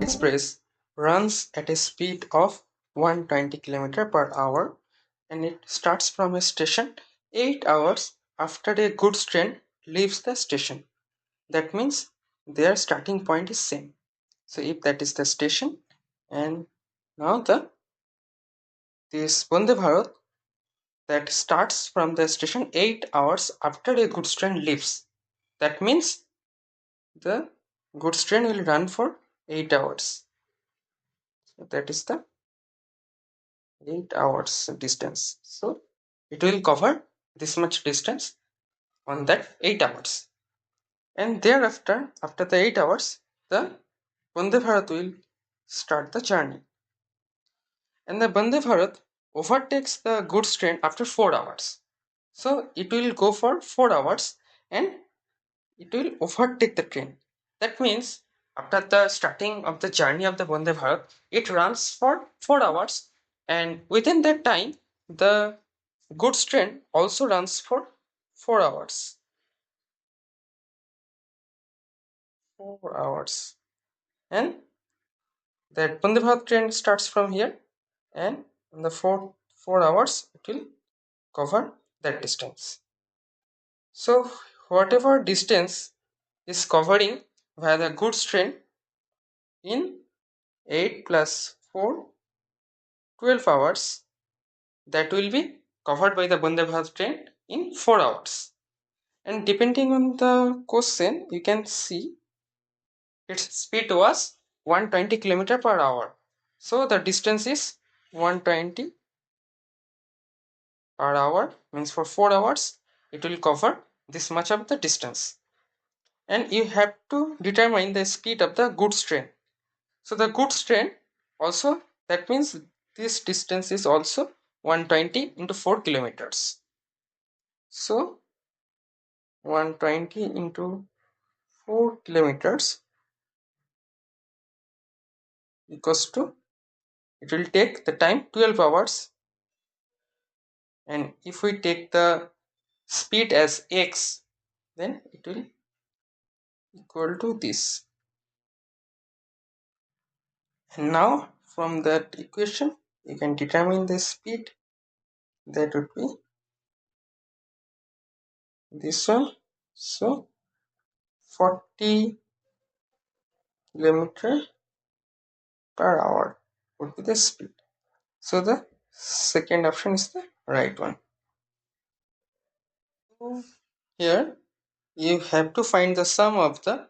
Express runs at a speed of 120 km per hour and it starts from a station 8 hours after a goods train leaves the station. That means their starting point is same. So if that is the station, and now this Vande Bharat that starts from the station 8 hours after a goods train leaves. That means the goods train will run for 8 hours. So that is the 8 hours distance. So it will cover this much distance on that 8 hours. And thereafter, after the 8 hours, the Vande Bharat will start the journey. And the Vande Bharat overtakes the goods train after 4 hours. So it will go for 4 hours and it will overtake the train. That means after the starting of the journey of the Vande Bharat, it runs for 4 hours, and within that time, the goods train also runs for 4 hours. 4 hours. And that Vande Bharat train starts from here, and in the 4 hours, it will cover that distance. So, whatever distance is covering via the goods train in 8 plus 4, 12 hours, that will be covered by the Vande Bharat train in 4 hours. And depending on the question, you can see its speed was 120 km per hour. So the distance is 120 per hour, means for 4 hours it will cover this much of the distance. And you have to determine the speed of the goods train. So the goods train also, that means this distance is also 120 into 4 kilometers. So 120 into 4 kilometers equals to, it will take the time 12 hours, and if we take the speed as x, then it will equal to this. And now from that equation you can determine the speed. That would be this one. So 40 kilometer per hour would be the speed. So the second option is the right one. Here you have to find the sum of the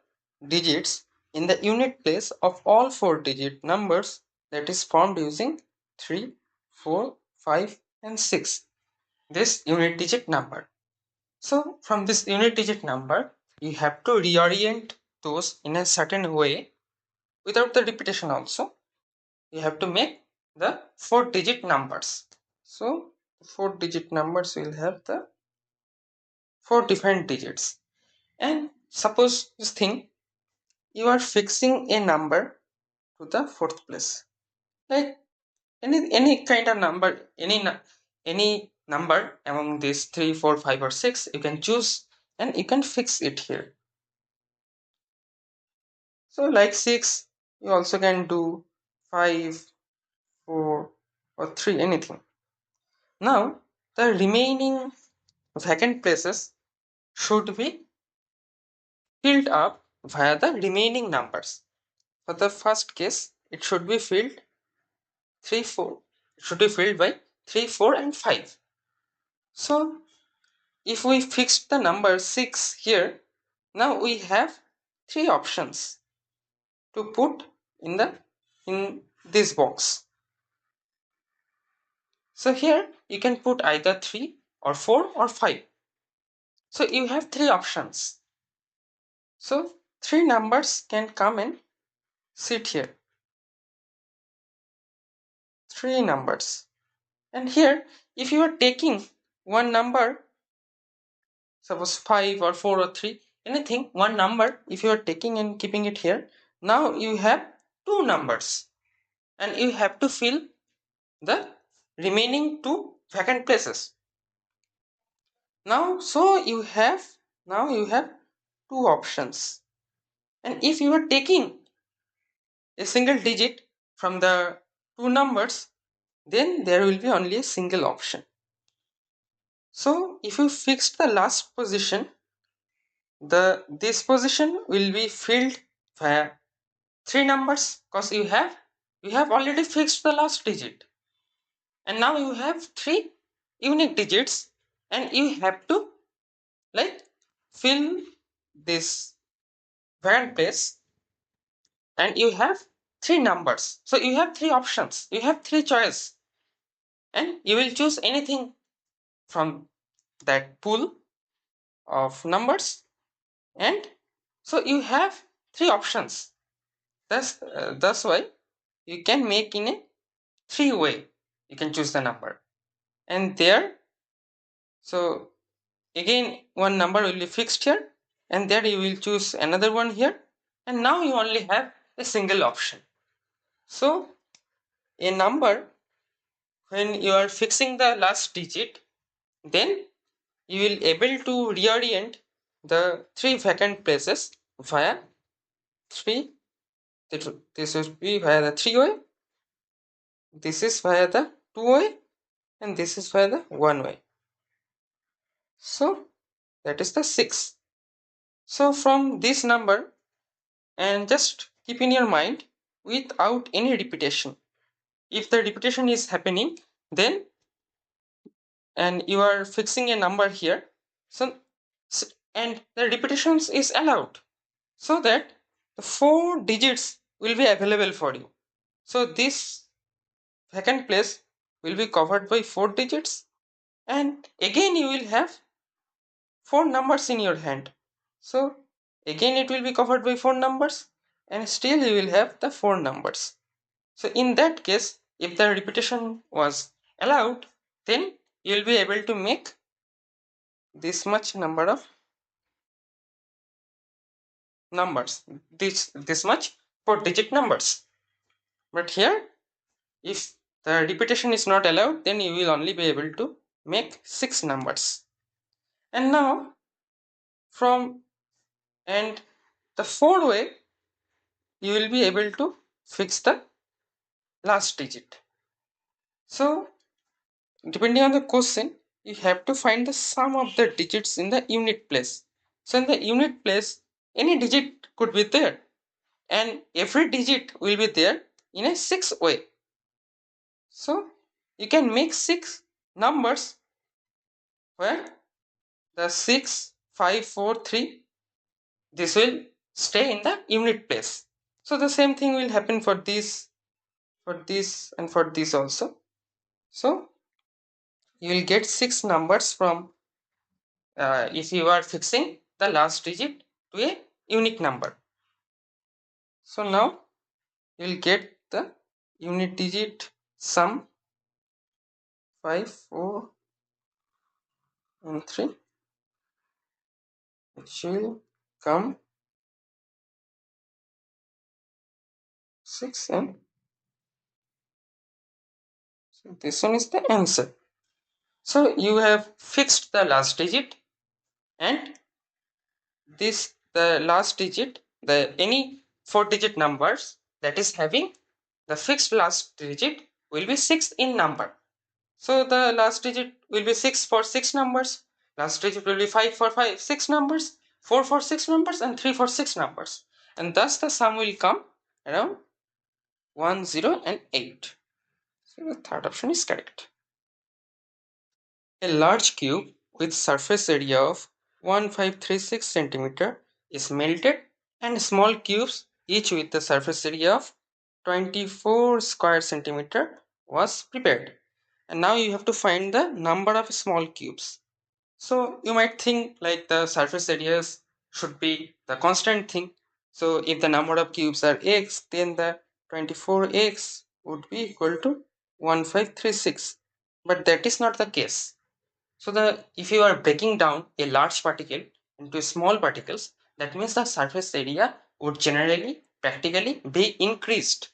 digits in the unit place of all 4-digit numbers that is formed using 3, 4, 5 and 6. This unit digit number. So from this unit digit number, you have to reorient those in a certain way without the repetition also. You have to make the 4-digit numbers. So 4-digit numbers will have the 4 different digits. And suppose this thing, you are fixing a number to the 4th place, like any kind of number, any number among these 3, 4, 5 or 6, you can choose and you can fix it here. So like 6, you also can do 5, 4 or 3, anything. Now the remaining vacant places should be filled up via the remaining numbers. For the first case, it should be filled 3, 4. It should be filled by 3, 4 and 5. So if we fix the number 6 here, now we have 3 options to put in this box. So here you can put either 3 or 4 or 5. So you have 3 options. So 3 numbers can come and sit here. 3 numbers. And here, if you are taking one number, suppose 5 or 4 or 3, anything, one number, if you are taking and keeping it here, now you have 2 numbers and you have to fill the remaining 2 vacant places. Now you have 2 options, and if you are taking a single digit from the two numbers, then there will be only a single option. So if you fix the last position, this position will be filled via three numbers, because you have already fixed the last digit, and now you have three unique digits, and you have to like fill this vacant place, and you have three numbers, so you have three options, you have three choices, and you will choose anything from that pool of numbers, and so you have three options. That's why you can make in a three way. You can choose the number, and there, so again one number will be fixed here, and there you will choose another one here, and now you only have a single option. So a number, when you are fixing the last digit, then you will able to reorient the three vacant places via three. This will be via the three way, this is via the two way, and this is via the one way. So that is the 6. So from this number, and just keep in your mind, without any repetition, if the repetition is happening, then, and you are fixing a number here, so and the repetitions is allowed, so that the 4 digits will be available for you. So this vacant place will be covered by 4 digits, and again you will have 4 numbers in your hand. So again it will be covered by 4 numbers, and still you will have the 4 numbers. So in that case, if the repetition was allowed, then you will be able to make this much number of numbers, this much 4 digit numbers. But here, if the repetition is not allowed, then you will only be able to make 6 numbers. And now from, and the 4th way, you will be able to fix the last digit. So depending on the question, you have to find the sum of the digits in the unit place. So in the unit place, any digit could be there, and every digit will be there in a 6 way. So you can make 6 numbers where the 6, 5, 4, 3, this will stay in the unit place. So the same thing will happen for this, and for this also. So you will get 6 numbers from, if you are fixing the last digit to a unique number. So now you will get the unit digit sum 5, 4, and 3, which will come 6, and so this one is the answer. So you have fixed the last digit, and this the last digit, the any 4 digit numbers that is having the fixed last digit will be 6 in number. So the last digit will be 6 for 6 numbers, last digit will be 5 for 6 numbers, 4 for 6 numbers, and 3 for 6 numbers, and thus the sum will come around 1, 0, and 8. So the third option is correct. A large cube with surface area of 1536 centimeter is melted, and small cubes each with the surface area of 24 square centimeter was prepared. And now you have to find the number of small cubes. So you might think like the surface areas should be the constant thing. So if the number of cubes are x, then the 24x would be equal to 1536. But that is not the case. So if you are breaking down a large particle into small particles, that means the surface area would generally practically be increased.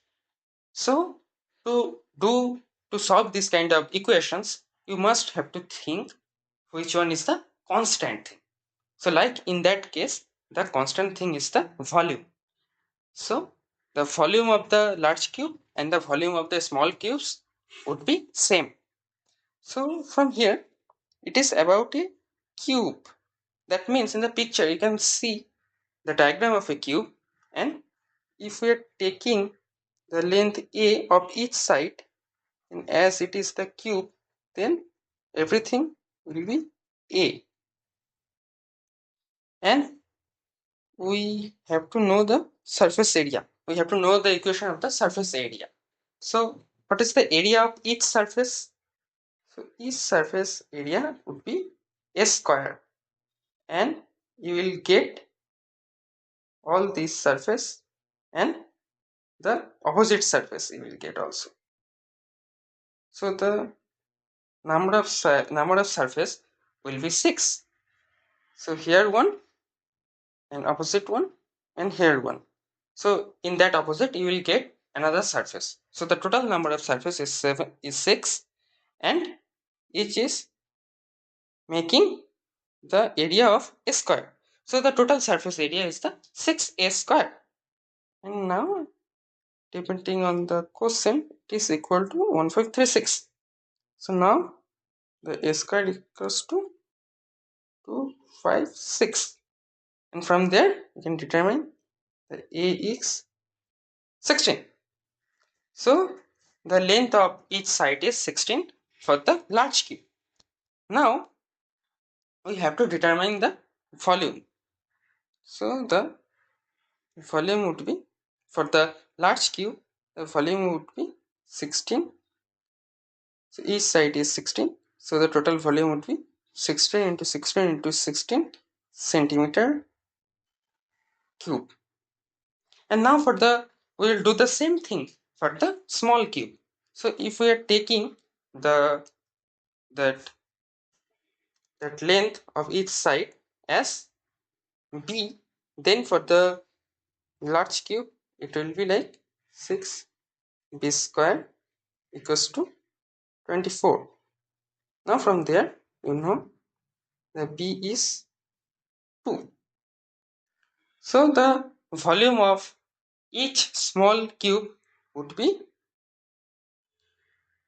So to solve this kind of equations, you must have to think which one is the constant thing. So like in that case, the constant thing is the volume. So the volume of the large cube and the volume of the small cubes would be same. So from here it is about a cube. That means in the picture you can see the diagram of a cube, and if we are taking the length a of each side, and as it is the cube, then everything will be a, and we have to know the surface area. We have to know the equation of the surface area. So what is the area of each surface? So each surface area would be a square, and you will get all these surface and the opposite surface you will get also. So the number of surface will be 6. So here one, and opposite one, and here one. So in that opposite you will get another surface. So the total number of surface is 6, and each is making the area of a square. So the total surface area is the 6a square. And now, depending on the question, it is equal to 1536. So now the a square equals to 256, and from there you can determine the a is 16. So the length of each side is 16 for the large cube. Now we have to determine the volume. So the volume would be, for the large cube, the volume would be 16. So each side is 16. So the total volume would be 16 into 16 into 16 centimeter cube. And now for the, we will do the same thing for the small cube. So if we are taking the that length of each side as b, then for the large cube it will be like 6b square equals to 24. Now from there you know the b is 2. So the volume of each small cube would be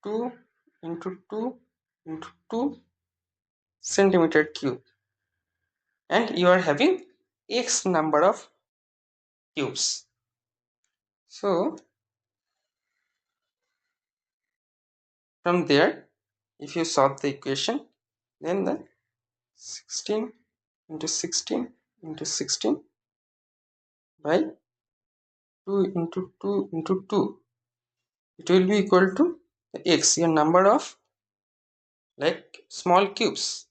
2 into 2 into 2 centimeter cube, and you are having x number of cubes. So from there, if you solve the equation, then the 16 into 16 into 16 by 2 into 2 into 2, it will be equal to the x, your number of like small cubes.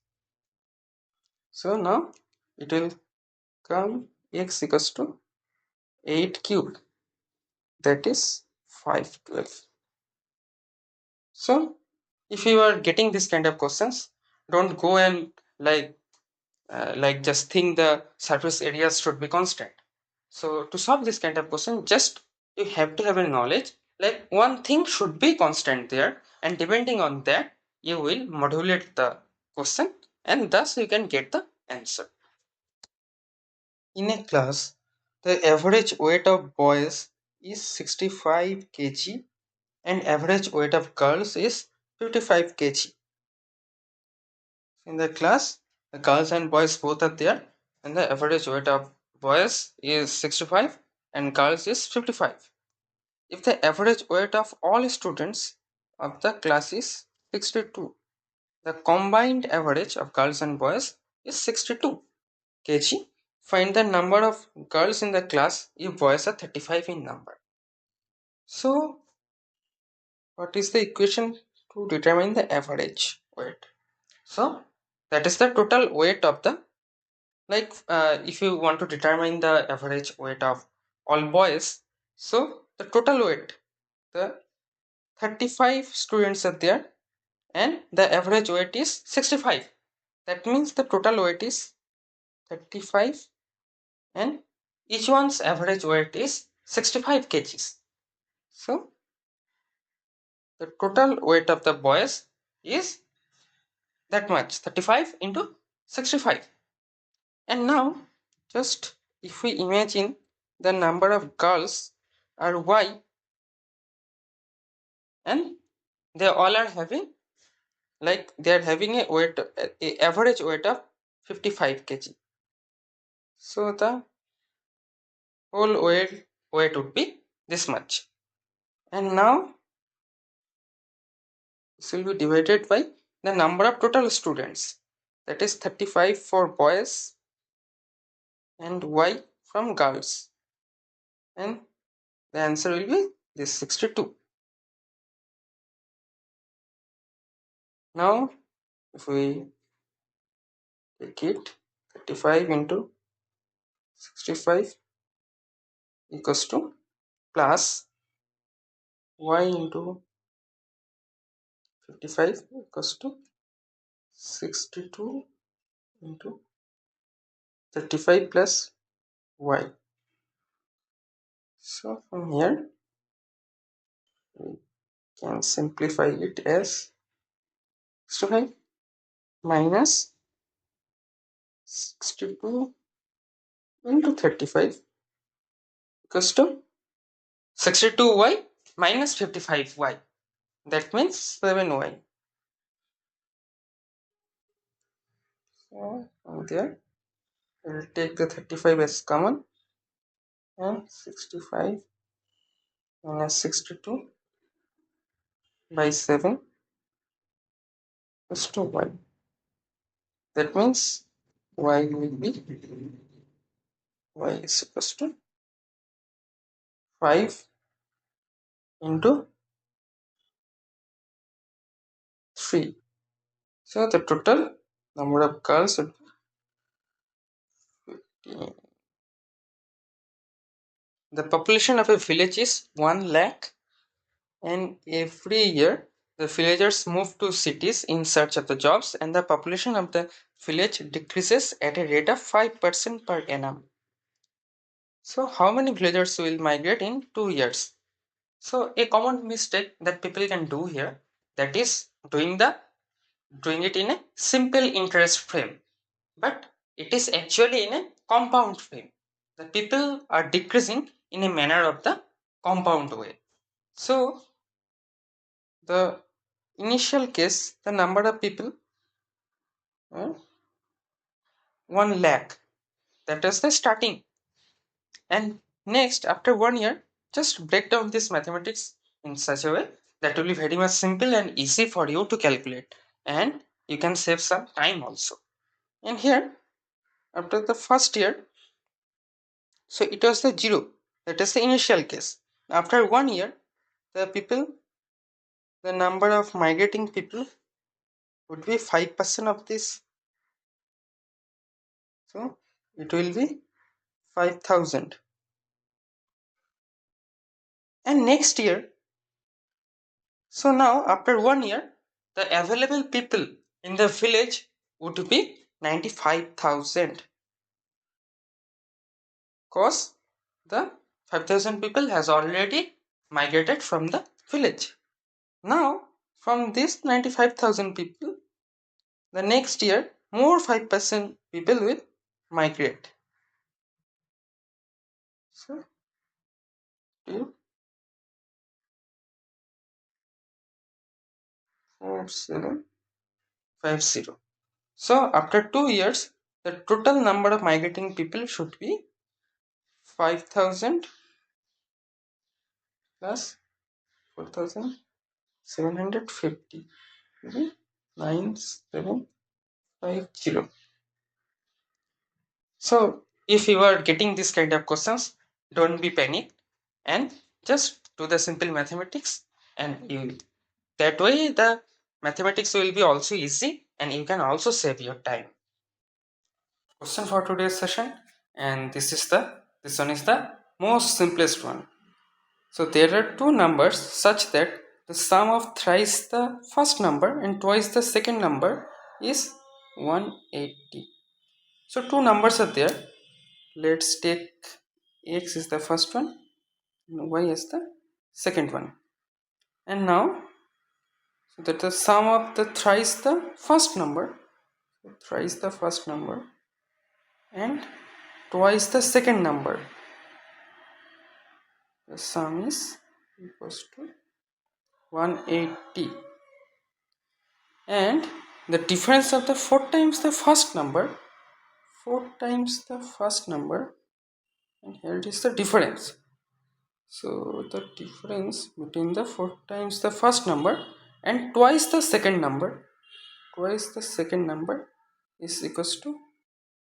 So now it will come x equals to 8 cubed, that is 512. So if you are getting this kind of questions, don't go and like just think the surface areas should be constant. So to solve this kind of question, just you have to have a knowledge like one thing should be constant there, and depending on that you will modulate the question, and thus you can get the answer. In a class, the average weight of boys is 65 kg and average weight of girls is 55 kg. In the class, the girls and boys both are there, and the average weight of boys is 65 and girls is 55. If the average weight of all students of the class is 62, the combined average of girls and boys is 62 kg. Find the number of girls in the class if boys are 35 in number. So, what is the equation to determine the average weight? So, that is the total weight of the, if you want to determine the average weight of all boys, so the total weight, the 35 students are there and the average weight is 65. That means the total weight is 35 and each one's average weight is 65 kgs. So the total weight of the boys is that much, 35 into 65. And now just if we imagine the number of girls are y, and they all are having, like, they are having a weight, a average weight of 55 kg. So the whole weight would be this much. And now this will be divided by the number of total students, that is 35 for boys and y from girls, and the answer will be this 62. Now if we take it, 35 into 65 equals to plus y into 55 equals to 62 into 35 plus y. So from here we can simplify it as 65 minus 62 into 35 equals to 62y minus 55y. That means 7y. So from there we will take the 35 as common, and 65 minus 62 by 7 is to y. That means y will be, y is equals to 5 into 3. So the total number of girls would be, the population of a village is 1 lakh, and every year the villagers move to cities in search of the jobs, and the population of the village decreases at a rate of 5% per annum. So how many villagers will migrate in 2 years? So a common mistake that people can do here, that is doing it in a simple interest frame, but it is actually in a compound frame. The people are decreasing in a manner of the compound way. So the initial case, the number of people, 1 lakh, that is the starting. And next, after 1 year, just break down this mathematics in such a way that will be very much simple and easy for you to calculate, and you can save some time also. And here, after the first year, so it was the 0, that is the initial case. After 1 year, the number of migrating people would be 5% of this, so it will be 5,000. And next year, so now after 1 year, the available people in the village would be 95,000, because the 5,000 people has already migrated from the village. Now from this 95,000 people, the next year more 5% people will migrate. So 4750. So after 2 years, the total number of migrating people should be 5,000 plus 4,750, 9750. So if you are getting this kind of questions, don't be panic and just do the simple mathematics, and you, that way the mathematics will be also easy and you can also save your time. Question for today's session, and this one is the most simplest one. So there are two numbers such that the sum of thrice the first number and twice the second number is 180. So two numbers are there. Let's take x is the first one and y is the second one. And now, so that the sum of the thrice the first number, and twice the second number the sum is equals to 180, and the difference of the 4 times the first number, 4 times the first number, and here it is the difference. So the difference between the 4 times the first number and twice the second number, is equals to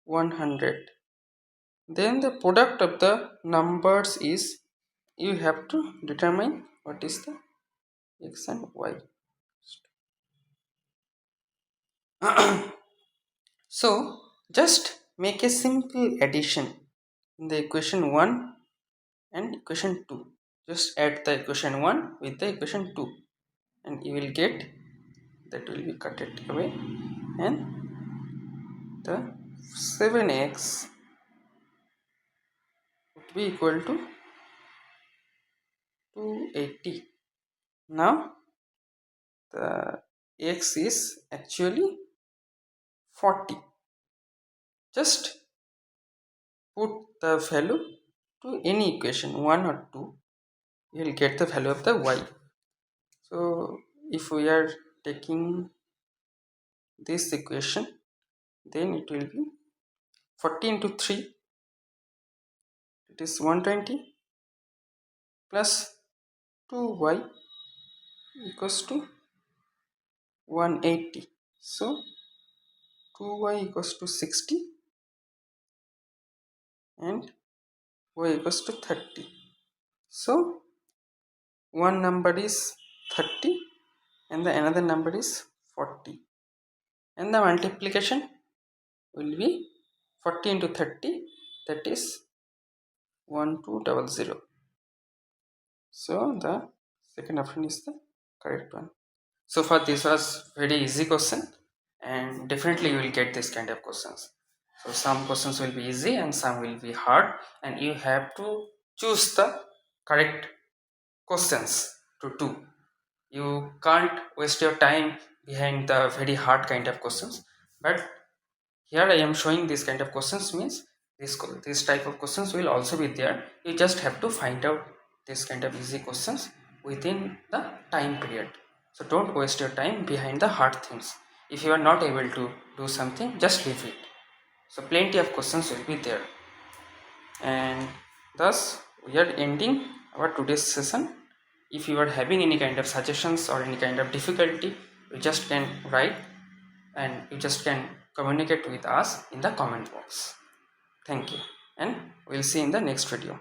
100. Then the product of the numbers is, you have to determine what is the x and y. So just make a simple addition in the equation 1 and equation 2. Just add the equation 1 with the equation 2 and you will get, that will be cut it away, and the 7x would be equal to 280. Now the x is actually 40. Just put the value to any equation 1 or 2, you will get the value of the y. So if we are taking this equation, then it will be 40 into 3, it is 120, plus 2y equals to 180. So 2y equals to 60 and y equals to 30. So one number is 30 and the another number is 40, and the multiplication will be 40 into 30, that is 1200. So the second option is the correct one. So far this was very easy question, and definitely you will get this kind of questions. So some questions will be easy and some will be hard, and you have to choose the correct questions to do. You can't waste your time behind the very hard kind of questions, but here I am showing this kind of questions, means this type of questions will also be there. You just have to find out this kind of easy questions within the time period. So don't waste your time behind the hard things. If you are not able to do something, just leave it. So plenty of questions will be there. And thus we are ending our today's session. If you are having any kind of suggestions or any kind of difficulty, you just can write and you just can communicate with us in the comment box. Thank you, and we'll see in the next video.